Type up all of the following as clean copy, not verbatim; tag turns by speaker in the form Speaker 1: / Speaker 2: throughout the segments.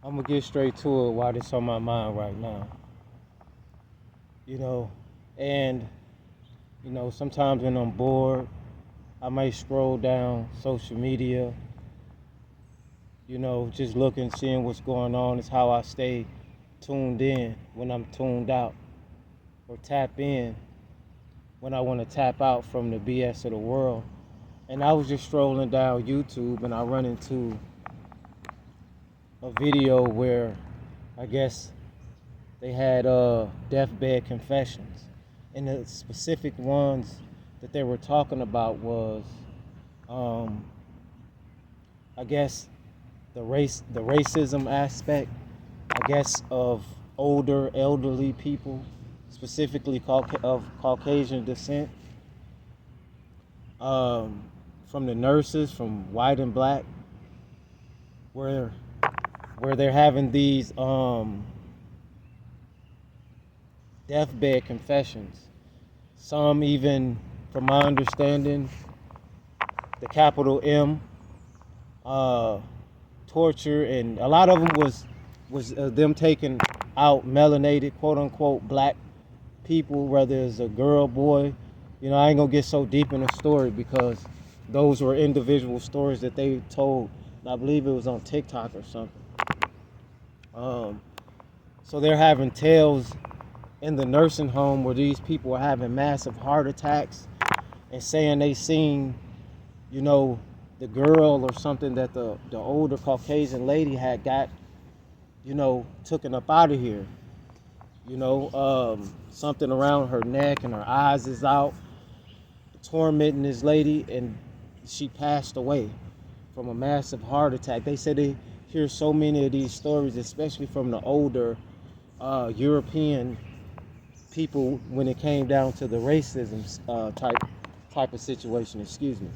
Speaker 1: I'm gonna get straight to it while it's on my mind right now. You know, and sometimes when I'm bored, I might scroll down social media. Just looking, seeing what's going on. Is how I stay tuned in when I'm tuned out, or tap in when I want to tap out from the BS of the world. And I was just strolling down YouTube, and I run into a video where I guess they had deathbed confessions, and the specific ones that they were talking about was, um, I guess, the racism aspect, I guess, of older elderly people, specifically of Caucasian descent, um, from the nurses, from white and black, where they're having these deathbed confessions. Some even, from my understanding, the capital M, uh, torture, and a lot of them was them taking out melanated, quote unquote, black people, whether it's a girl, boy. I ain't gonna get so deep in the story because those were individual stories that they told. I believe it was on TikTok or something. Um, so they're having tales in the nursing home where these people are having massive heart attacks and saying they seen, you know, the girl or something that the older Caucasian lady had got, taken up out of here. Something around her neck and her eyes is out, tormenting this lady, and she passed away from a massive heart attack. They said they hear so many of these stories, especially from the older European people, when it came down to the racism type of situation. Excuse me.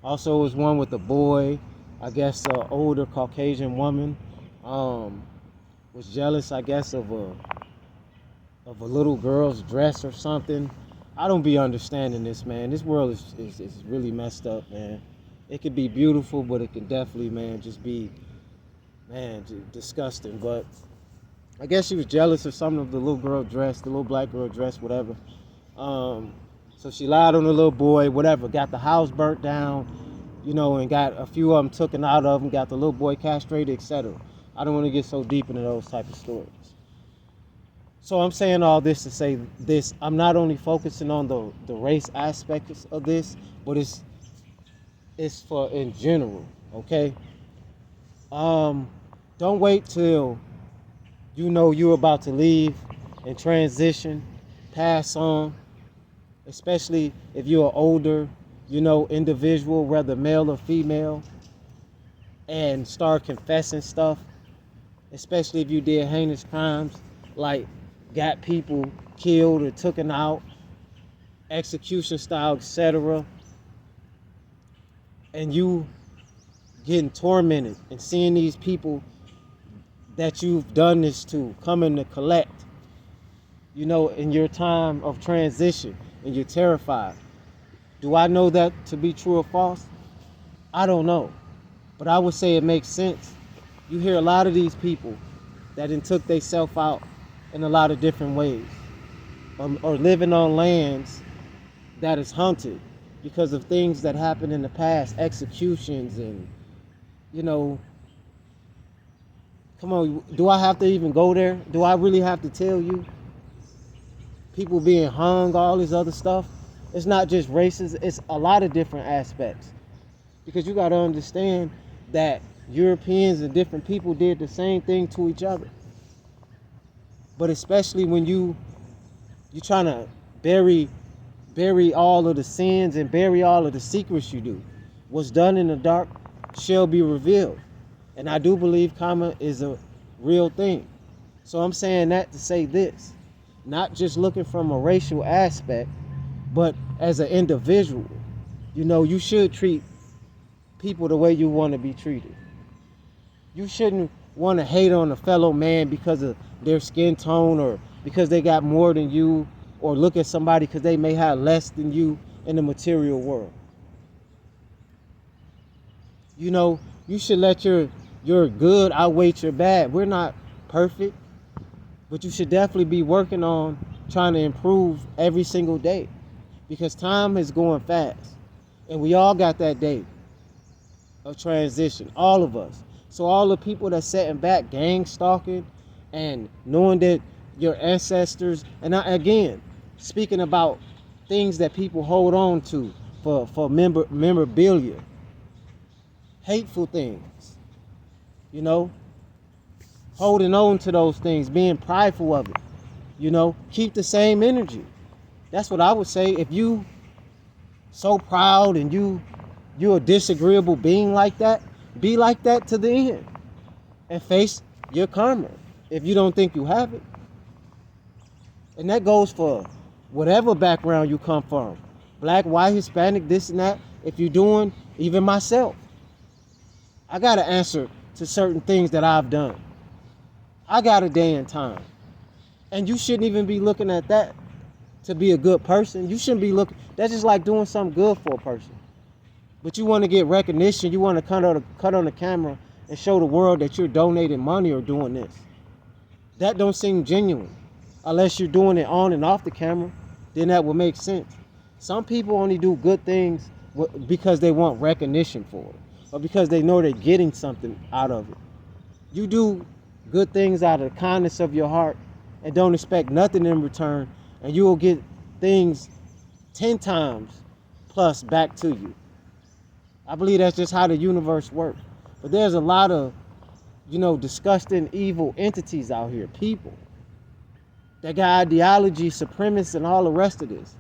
Speaker 1: Also, was one with a boy. I guess an older Caucasian woman was jealous, I guess, of a little girl's dress or something. I don't be understanding this, man. This world is really messed up, man. It could be beautiful, but it can definitely, man, just be, man, disgusting. But I guess she was jealous of some of the little girl dress, the little black girl dress, whatever. So she lied on the little boy, whatever. Got the house burnt down, and got a few of them taken out of them. Got the little boy castrated, etc. I don't want to get so deep into those type of stories. So I'm saying all this to say this. I'm not only focusing on the race aspects of this, but it's for in general, okay? Don't wait till you're about to leave and transition, pass on, especially if you're an older, individual, whether male or female, and start confessing stuff, especially if you did heinous crimes like got people killed or taken out, execution style, etc., and you getting tormented and seeing these people that you've done this to coming to collect, in your time of transition, and you're terrified. Do I know that to be true or false? I don't know. But I would say it makes sense. You hear a lot of these people that then took themselves out in a lot of different ways, or living on lands that is haunted because of things that happened in the past, executions, and, come on, do I have to even go there? Do I really have to tell you? People being hung, all this other stuff. It's not just races, it's a lot of different aspects. Because you got to understand that Europeans and different people did the same thing to each other. But especially when you're trying to bury all of the sins and bury all of the secrets you do. What's done in the dark shall be revealed. And I do believe karma is a real thing. So I'm saying that to say this. Not just looking from a racial aspect, but as an individual. You should treat people the way you want to be treated. You shouldn't want to hate on a fellow man because of their skin tone, or because they got more than you, or look at somebody because they may have less than you in the material world. You should let your your good outweighs your bad. We're not perfect, but you should definitely be working on trying to improve every single day because time is going fast. And we all got that day of transition, all of us. So all the people that's setting back, gang stalking, and knowing that your ancestors, and again, speaking about things that people hold on to for memorabilia, hateful things, you know, holding on to those things, being prideful of it, keep the same energy. That's what I would say. If you so proud and you're a disagreeable being like that, be like that to the end and face your karma if you don't think you have it. And that goes for whatever background you come from. Black, white, Hispanic, this and that. If you're doing, even myself, I got to answer to certain things that I've done. I got a day and time. And you shouldn't even be looking at that to be a good person. You shouldn't be looking, that's just like doing something good for a person. But you want to get recognition, you want to cut on the camera and show the world that you're donating money or doing this. That don't seem genuine. Unless you're doing it on and off the camera, then that would make sense. Some people only do good things because they want recognition for it, or because they know they're getting something out of it. You do good things out of the kindness of your heart and don't expect nothing in return, and you will get things 10 times plus back to you. I believe that's just how the universe works. But there's a lot of, disgusting, evil entities out here, people that got ideology, supremacists, and all the rest of this,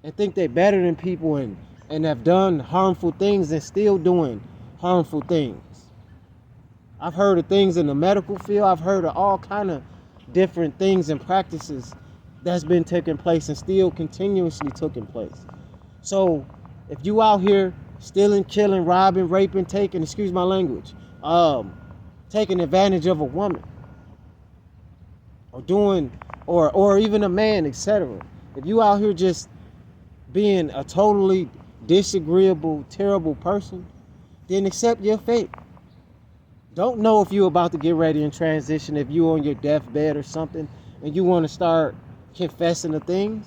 Speaker 1: and think they're better than people and have done harmful things and still doing harmful things. I've heard of things in the medical field. I've heard of all kind of different things and practices that's been taking place and still continuously taking place. So if you out here stealing, killing, robbing, raping, taking, excuse my language, taking advantage of a woman, or doing, or even a man, etc. If you out here just being a totally disagreeable, terrible person, then accept your fate. Don't know if you're about to get ready and transition, if you're on your deathbed or something, and you want to start confessing the things.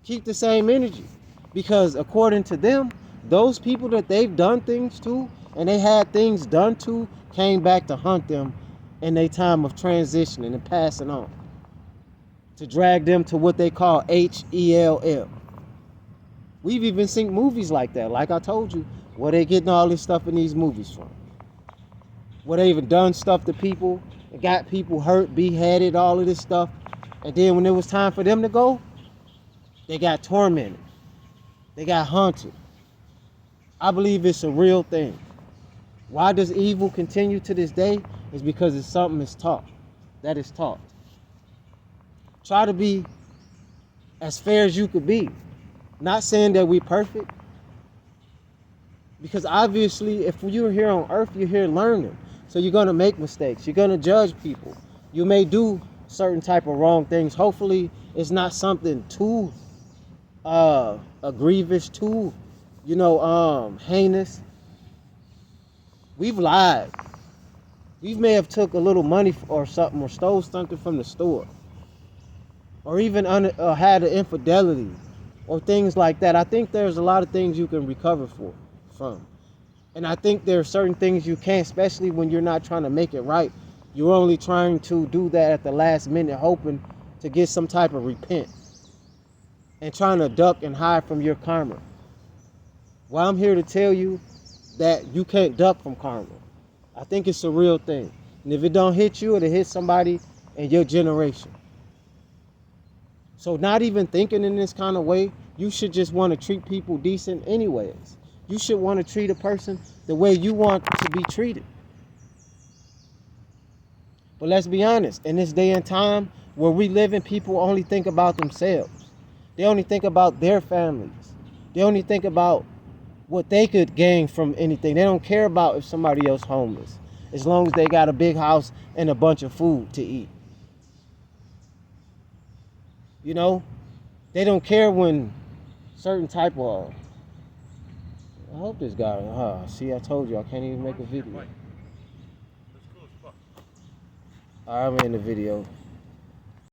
Speaker 1: Keep the same energy. Because according to them, those people that they've done things to, and they had things done to, came back to hunt them in their time of transitioning and passing on. To drag them to what they call Hell. We've even seen movies like that, like I told you, where they getting all this stuff in these movies from. Where they even done stuff to people, and got people hurt, beheaded, all of this stuff. And then when it was time for them to go, they got tormented. They got haunted. I believe it's a real thing. Why does evil continue to this day? It's because it's something that's taught. That is taught. Try to be as fair as you could be. Not saying that we're perfect. Because obviously, if you're here on earth, you're here learning. So you're going to make mistakes. You're going to judge people. You may do certain type of wrong things. Hopefully, it's not something too grievous, too, heinous. We've lied. We may have took a little money or something, or stole something from the store, or even had an infidelity, or things like that. I think there's a lot of things you can recover from. And I think there are certain things you can't, especially when you're not trying to make it right. You're only trying to do that at the last minute, hoping to get some type of repent, and trying to duck and hide from your karma. Well, I'm here to tell you that you can't duck from karma. I think it's a real thing. And if it don't hit you, it'll hit somebody in your generation. So not even thinking in this kind of way, you should just want to treat people decent anyways. You should want to treat a person the way you want to be treated. But let's be honest, in this day and time where we live in, people only think about themselves. They only think about their families. They only think about what they could gain from anything. They don't care about if somebody else homeless, as long as they got a big house and a bunch of food to eat. They don't care when certain type of, I hope this guy. See, I told you I can't even make a video.
Speaker 2: That's cool as fuck.
Speaker 1: I'm in the video.